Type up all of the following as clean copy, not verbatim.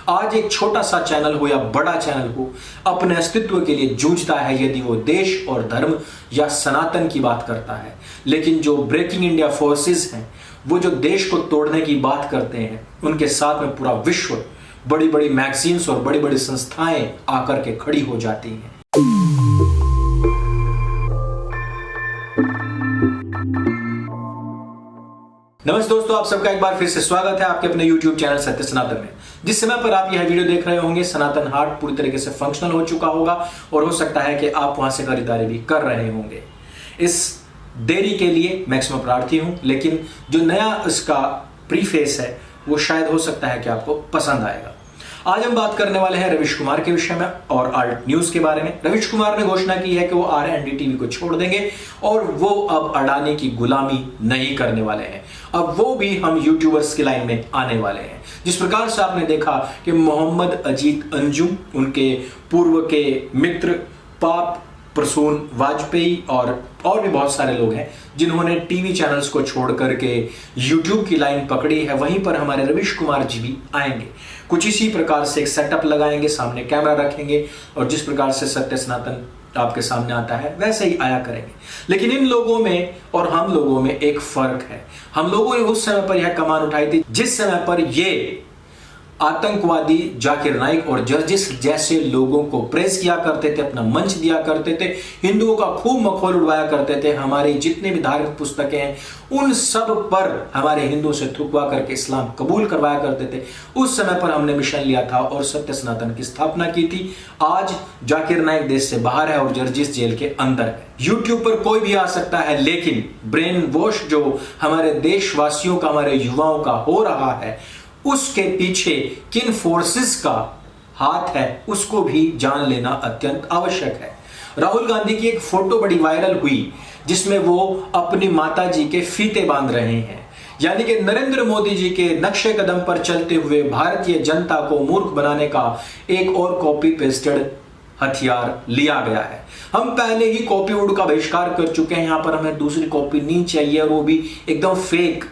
आज एक छोटा सा चैनल हो या बड़ा चैनल हो, अपने अस्तित्व के लिए जूझता है यदि वो देश और धर्म या सनातन की बात करता है। लेकिन जो ब्रेकिंग इंडिया फोर्सेस हैं, वो जो देश को तोड़ने की बात करते हैं, उनके साथ में पूरा विश्व, बड़ी बड़ी मैगजीन्स और बड़ी बड़ी संस्थाएं आकर के खड़ी हो जाती हैं। नमस्ते दोस्तों, आप सबका एक बार फिर से स्वागत है आपके अपने YouTube चैनल सत्य सनातन में। जिस समय पर आप यह वीडियो देख रहे होंगे, सनातन हाट पूरी तरीके से फंक्शनल हो चुका होगा और हो सकता है कि आप वहां से खरीदारी भी कर रहे होंगे। इस देरी के लिए मैं क्षमा प्रार्थी हूं, लेकिन जो नया इसका प्रीफेस है वो शायद हो सकता है कि आपको पसंद आएगा। आज हम बात करने वाले हैं रविश कुमार के विषय में और आल्ट न्यूज के बारे में। रविश कुमार ने घोषणा की है कि वो RNDTV को छोड़ देंगे और वो अब अडानी की गुलामी नहीं करने वाले हैं। अब वो भी हम यूट्यूबर्स की लाइन में आने वाले हैं। जिस प्रकार से आपने देखा कि मोहम्मद अजीत अंजुम, उनके पूर्व के मित्र पाप प्रसून वाजपेयी और भी बहुत सारे लोग हैं जिन्होंने टीवी चैनल्स को छोड़ करके यूट्यूब की लाइन पकड़ी है, वहीं पर हमारे रविश कुमार जी भी आएंगे। कुछ इसी प्रकार से एक सेटअप लगाएंगे, सामने कैमरा रखेंगे और जिस प्रकार से सत्य सनातन आपके सामने आता है वैसे ही आया करेंगे। लेकिन इन लोगों में और हम लोगों में एक फर्क है। हम लोगों ने उस समय पर यह कमान उठाई थी जिस समय पर ये आतंकवादी जाकिर नाइक और जर्जिस जैसे लोगों को प्रेस किया करते थे, अपना मंच दिया करते थे, हिंदुओं का खूब मखौल उड़वाया करते थे। हमारी जितने भी धार्मिक पुस्तकें हैं उन सब पर हमारे हिंदुओं से थुकवा करके इस्लाम कबूल करवाया करते थे। उस समय पर हमने मिशन लिया था और सत्य सनातन की स्थापना की थी। आज जाकिर नाइक देश से बाहर है और जर्जिस जेल के अंदर है। यूट्यूब पर कोई भी आ सकता है, लेकिन ब्रेन वॉश जो हमारे देशवासियों का, हमारे युवाओं का हो रहा है, उसके पीछे किन फोर्सेस का हाथ है उसको भी जान लेना अत्यंत आवश्यक है। राहुल गांधी की एक फोटो बड़ी वायरल हुई जिसमें वो अपनी माताजी के फीते बांध रहे हैं, यानी कि नरेंद्र मोदी जी के नक्शे कदम पर चलते हुए भारतीय जनता को मूर्ख बनाने का एक और कॉपी पेस्टेड हथियार लिया गया है। हम पहले ही कॉपी वुड का बहिष्कार कर चुके हैं, यहां पर हमें दूसरी कॉपी नहीं चाहिए और वो भी एकदम फेक।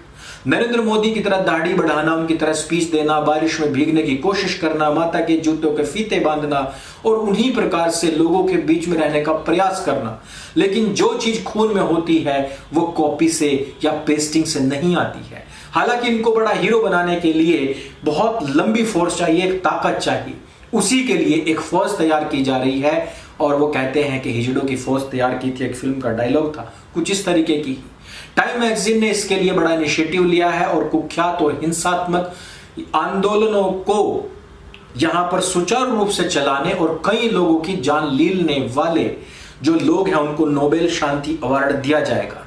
नरेंद्र मोदी की तरह दाढ़ी बढ़ाना, उनकी तरह स्पीच देना, बारिश में भीगने की कोशिश करना, माता के जूतों के फीते बांधना और उन्हीं प्रकार से लोगों के बीच में रहने का प्रयास करना। लेकिन जो चीज खून में होती है वो कॉपी से या पेस्टिंग से नहीं आती है। हालांकि इनको बड़ा हीरो बनाने के लिए बहुत लंबी फोर्स चाहिए, एक ताकत चाहिए। उसी के लिए एक फौज तैयार की जा रही है और वो कहते हैं कि हिजड़ों की फौज तैयार की थी। एक फिल्म का डायलॉग था कुछ इस तरीके की। टाइम मैगजीन ने इसके लिए बड़ा इनिशिएटिव लिया है और कुख्यात और हिंसात्मक आंदोलनों को यहां पर सुचारू रूप से चलाने और कई लोगों की जान लेने वाले जो लोग हैं उनको नोबेल शांति अवार्ड दिया जाएगा।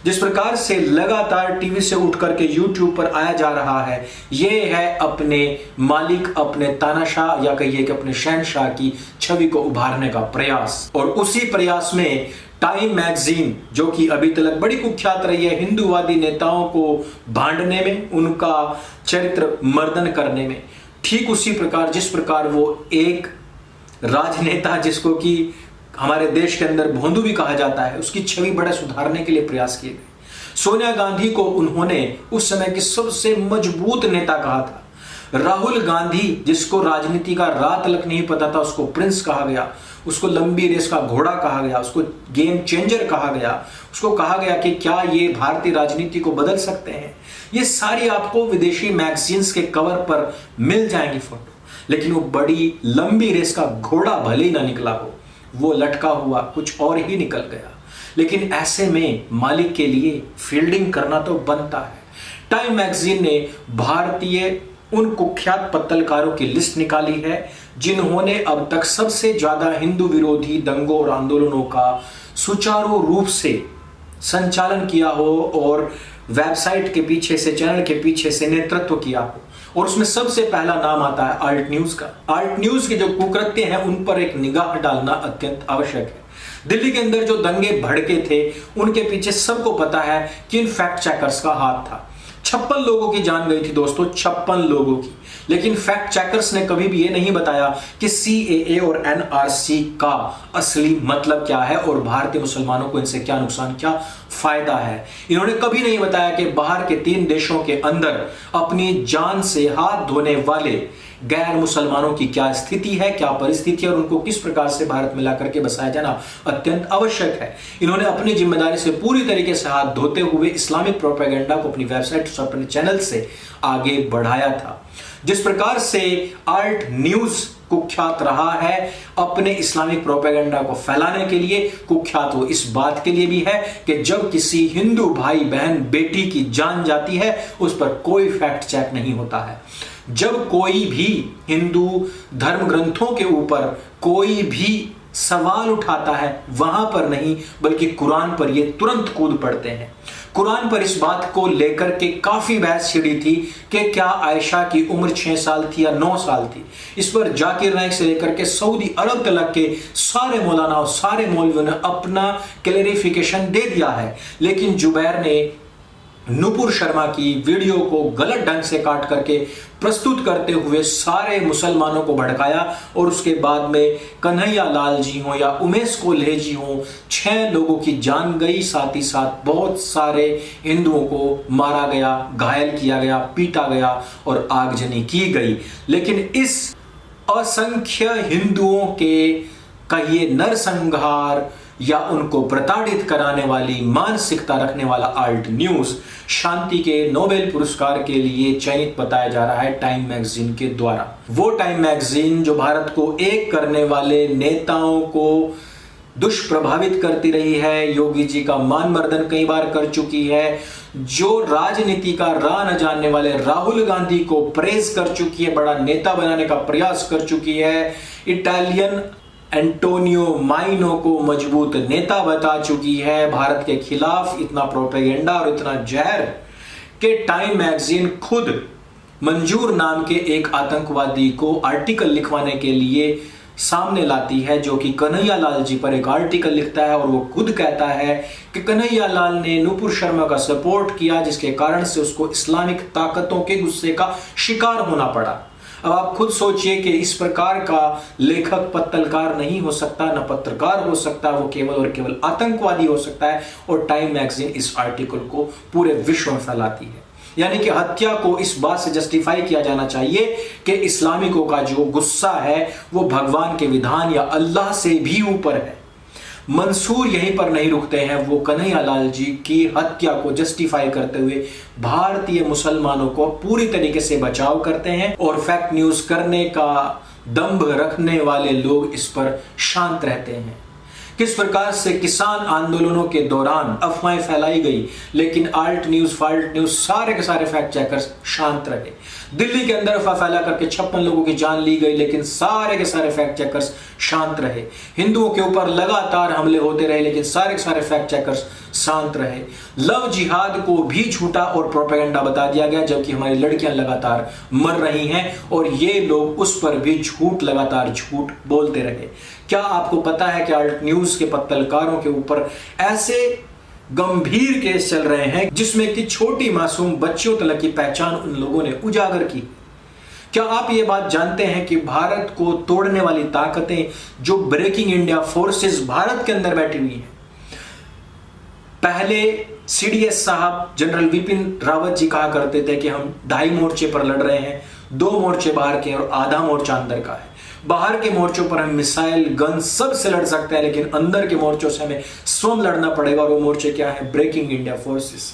जिस प्रकार से लगातार टीवी से उठ करके यूट्यूब पर आया जा रहा है, यह है अपने मालिक, अपने तानाशाह या कहिए कि अपने शहनशाह की छवि को उभारने का प्रयास। और उसी प्रयास में टाइम मैगजीन, जो कि अभी तक बड़ी कुख्यात रही है हिंदूवादी नेताओं को भांडने में, उनका चरित्र मर्दन करने में, ठीक उसी प्रकार जिस प्रकार वो एक राजनेता जिसको कि हमारे देश के अंदर भोंदू भी कहा जाता है, उसकी छवि बड़ा सुधारने के लिए प्रयास किए गए। सोनिया गांधी को उन्होंने उस समय की सबसे मजबूत नेता कहा था। राहुल गांधी, जिसको राजनीति का रात तक नहीं पता था, उसको प्रिंस कहा गया, उसको लंबी रेस का घोड़ा कहा गया, उसको गेम चेंजर कहा गया, उसको कहा गया कि क्या ये भारतीय राजनीति को बदल सकते हैं। ये सारी आपको विदेशी मैगजीन्स के कवर पर मिल जाएंगी फोटो, लेकिन वो बड़ी लंबी रेस का घोड़ा भले ही ना निकला हो, वो लटका हुआ कुछ और ही निकल गया। लेकिन ऐसे में मालिक के लिए फील्डिंग करना तो बनता है। टाइम मैगजीन ने भारतीय उन कुख्यात पत्रकारों की लिस्ट निकाली है जिन्होंने अब तक सबसे ज्यादा हिंदू विरोधी दंगों और आंदोलनों का सुचारू रूप से संचालन किया हो और वेबसाइट के पीछे से, चैनल के पीछे से नेतृत्व किया हो। और उसमें सबसे पहला नाम आता है आल्ट न्यूज का। आल्ट न्यूज के जो कुकृत्य हैं उन पर एक निगाह डालना अत्यंत आवश्यक है। दिल्ली के अंदर जो दंगे भड़के थे उनके पीछे सबको पता है कि इन फैक्ट चेकर्स का हाथ था। 56 लोगों की जान गई थी दोस्तों, 56 लोगों की। लेकिन फैक्ट चेकर्स ने कभी भी ये नहीं बताया कि CAA और NRC का असली मतलब क्या है और भारतीय मुसलमानों को इनसे क्या नुकसान, क्या फायदा है। इन्होंने कभी नहीं बताया कि बाहर के 3 देशों के अंदर अपनी जान से हाथ धोने वाले गैर मुसलमानों की क्या स्थिति है, क्या परिस्थिति है और उनको किस प्रकार से भारत में ला करके बसाया जाना अत्यंत आवश्यक है। इन्होंने अपनी जिम्मेदारी से पूरी तरीके से हाथ धोते हुए इस्लामिक प्रोपेगेंडा को अपनी वेबसाइट और अपने चैनल से आगे बढ़ाया था। जिस प्रकार से आल्ट न्यूज कुख्यात रहा है अपने इस्लामिक प्रोपेगेंडा को फैलाने के लिए, कुख्यात वो इस बात के लिए भी है कि जब किसी हिंदू भाई बहन बेटी की जान जाती है उस पर कोई फैक्ट चेक नहीं होता है। जब कोई भी हिंदू धर्म ग्रंथों के ऊपर कोई भी सवाल उठाता है वहां पर नहीं बल्कि कुरान पर ये तुरंत कूद पड़ते हैं। कुरान पर इस बात को लेकर के काफी बहस छिड़ी थी कि क्या आयशा की उम्र 6 साल थी या 9 साल थी। इस पर जाकिर नाइक से लेकर के सऊदी अरब तक के सारे मौलाना और सारे मौलवियों ने अपना क्लैरिफिकेशन दे दिया है, लेकिन जुबैर ने नुपुर शर्मा की वीडियो को गलत ढंग से काट करके प्रस्तुत करते हुए सारे मुसलमानों को भड़काया और उसके बाद में कन्हैया लाल जी हो या उमेश कोल्हे जी हो, 6 लोगों की जान गई, साथ ही साथ बहुत सारे हिंदुओं को मारा गया, घायल किया गया, पीटा गया और आगजनी की गई। लेकिन इस असंख्य हिंदुओं के कहिए नरसंहार या उनको प्रताड़ित कराने वाली मानसिकता रखने वाला आल्ट न्यूज शांति के नोबेल पुरस्कार के लिए चयनित बताया जा रहा है टाइम मैगजीन के द्वारा। वो टाइम मैगजीन जो भारत को एक करने वाले नेताओं को दुष्प्रभावित करती रही है, योगी जी का मान मर्दन कई बार कर चुकी है, जो राजनीति का राह न जानने वाले राहुल गांधी को प्रेज कर चुकी है, बड़ा नेता बनाने का प्रयास कर चुकी है, इटालियन एंटोनियो माइनो को मजबूत नेता बता चुकी है, भारत के खिलाफ इतना प्रोपेगेंडा और इतना जहर कि टाइम मैगजीन खुद मंजूर नाम के एक आतंकवादी को आर्टिकल लिखवाने के लिए सामने लाती है, जो कि कन्हैया लाल जी पर एक आर्टिकल लिखता है और वो खुद कहता है कि कन्हैया लाल ने नुपुर शर्मा का सपोर्ट किया जिसके कारण से उसको इस्लामिक ताकतों के गुस्से का शिकार होना पड़ा। अब आप खुद सोचिए कि इस प्रकार का लेखक पत्रकार नहीं हो सकता, न पत्रकार हो सकता, वो केवल और केवल आतंकवादी हो सकता है। और टाइम मैगजीन इस आर्टिकल को पूरे विश्व में फैलाती है, यानी कि हत्या को इस बात से जस्टिफाई किया जाना चाहिए कि इस्लामिकों का जो गुस्सा है वो भगवान के विधान या अल्लाह से भी ऊपर है। मंसूर यहीं पर नहीं रुकते हैं, वो कन्हैया लाल जी की हत्या को जस्टिफाई करते हुए भारतीय मुसलमानों को पूरी तरीके से बचाव करते हैं और फैक्ट न्यूज करने का दंभ रखने वाले लोग इस पर शांत रहते हैं। किस प्रकार से किसान आंदोलनों के दौरान अफवाहें फैलाई गई, लेकिन आल्ट न्यूज फाल्ट न्यूज सारे के सारे फैक्ट चेकर्स शांत रहे। दिल्ली के अंदर अफवाह फैला करके 56 लोगों की जान ली गई, लेकिन सारे के सारे फैक्ट चेकर्स शांत रहे। हिंदुओं के ऊपर लगातार हमले होते रहे, लेकिन सारे के सारे फैक्ट चेकर्स शांत रहे। लव जिहाद को भी झूठा और प्रोपेगेंडा बता दिया गया, जबकि हमारी लड़कियां लगातार मर रही हैं और ये लोग उस पर भी झूठ लगातार झूठ बोलते रहे। क्या आपको पता है कि आल्ट न्यूज के पत्रकारों के ऊपर ऐसे गंभीर केस चल रहे हैं जिसमें कि छोटी मासूम बच्चियों तक की पहचान उन लोगों ने उजागर की? क्या आप ये बात जानते हैं कि भारत को तोड़ने वाली ताकतें जो ब्रेकिंग इंडिया फोर्सेस भारत के अंदर बैठी हुई हैं, पहले सीडीएस साहब जनरल विपिन रावत जी कहा करते थे कि हम 2.5 मोर्चे पर लड़ रहे हैं, 2 मोर्चे बाहर के और आधा मोर्चा अंदर का है। बाहर के मोर्चों पर हम मिसाइल गन सब से लड़ सकते हैं, लेकिन अंदर के मोर्चों से हमें स्वयं लड़ना पड़ेगा। और वो मोर्चे क्या है? Breaking India forces.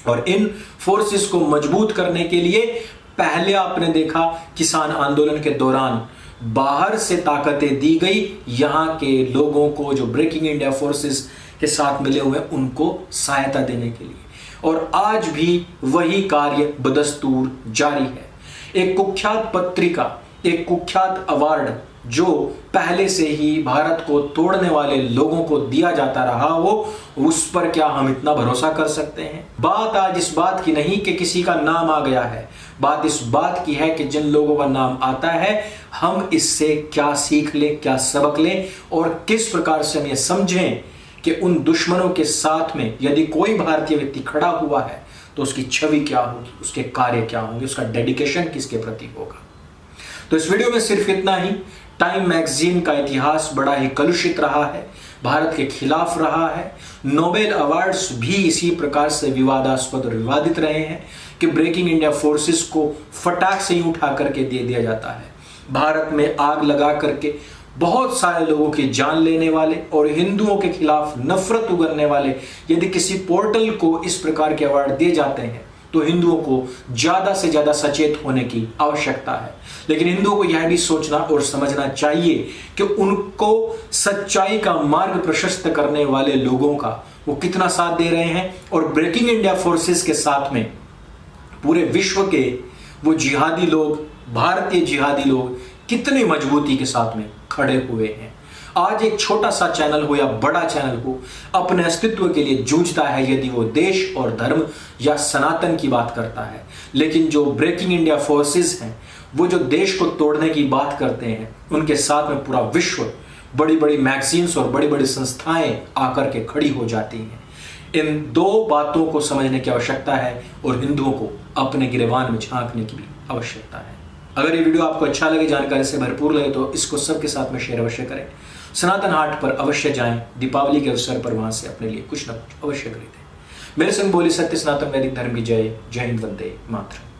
और इन फोर्सेस को मजबूत करने के लिए पहले आपने देखा किसान आंदोलन के दौरान बाहर से ताकतें दी गई, यहां के लोगों को जो ब्रेकिंग इंडिया फोर्सेस के साथ मिले हुए उनको सहायता देने के लिए। और आज भी वही कार्य बदस्तूर जारी है। एक कुख्यात पत्रिका, एक कुख्यात अवार्ड जो पहले से ही भारत को तोड़ने वाले लोगों को दिया जाता रहा हो, उस पर क्या हम इतना भरोसा कर सकते हैं? बात आज इस बात की नहीं कि किसी का नाम आ गया है, बात इस बात की है कि जिन लोगों का नाम आता है हम इससे क्या सीख लें, क्या सबक लें और किस प्रकार से हम ये समझें कि उन दुश्मनों के साथ में यदि कोई भारतीय व्यक्ति खड़ा हुआ है तो उसकी छवि क्या होगी, उसके कार्य क्या होंगे, उसका डेडिकेशन किसके प्रति होगा। तो इस वीडियो में सिर्फ इतना ही। टाइम मैगजीन का इतिहास बड़ा ही कलुषित रहा है, भारत के खिलाफ रहा है। नोबेल अवार्ड्स भी इसी प्रकार से विवादास्पद और विवादित रहे हैं कि ब्रेकिंग इंडिया फोर्सेस को फटाक से ही उठा करके दे दिया जाता है। भारत में आग लगा करके बहुत सारे लोगों की जान लेने वाले और हिंदुओं के खिलाफ नफरत उगलने वाले यदि किसी पोर्टल को इस प्रकार के अवार्ड दिए जाते हैं तो हिंदुओं को ज्यादा से ज्यादा सचेत होने की आवश्यकता है। लेकिन हिंदुओं को यह भी सोचना और समझना चाहिए कि उनको सच्चाई का मार्ग प्रशस्त करने वाले लोगों का वो कितना साथ दे रहे हैं और ब्रेकिंग इंडिया फोर्सेस के साथ में पूरे विश्व के वो जिहादी लोग, भारतीय जिहादी लोग कितनी मजबूती के साथ में खड़े हुए हैं। आज एक छोटा सा चैनल हो या बड़ा चैनल हो अपने अस्तित्व के लिए जूझता है यदि वो देश और धर्म या सनातन की बात करता है। लेकिन जो ब्रेकिंग इंडिया फोर्सेस हैं वो जो देश को तोड़ने की बात करते हैं, उनके साथ में पूरा विश्व, बड़ी बड़ी मैगजीन्स और बड़ी बड़ी संस्थाएं आकर के खड़ी हो जाती हैं। इन दो बातों को समझने की आवश्यकता है और हिंदुओं को अपने गिरेबान में झांकने की भी आवश्यकता है। अगर ये वीडियो आपको अच्छा लगे, जानकारी से भरपूर लगे तो इसको सबके साथ में शेयर अवश्य करें। सनातन हाट पर अवश्य जाएं, दीपावली के अवसर पर वहां से अपने लिए कुछ न कुछ अवश्य खरीदें। मेरे संग बोली सत्य सनातन वैदिक धर्म की जय। जय हिंद, वंदे मातरम।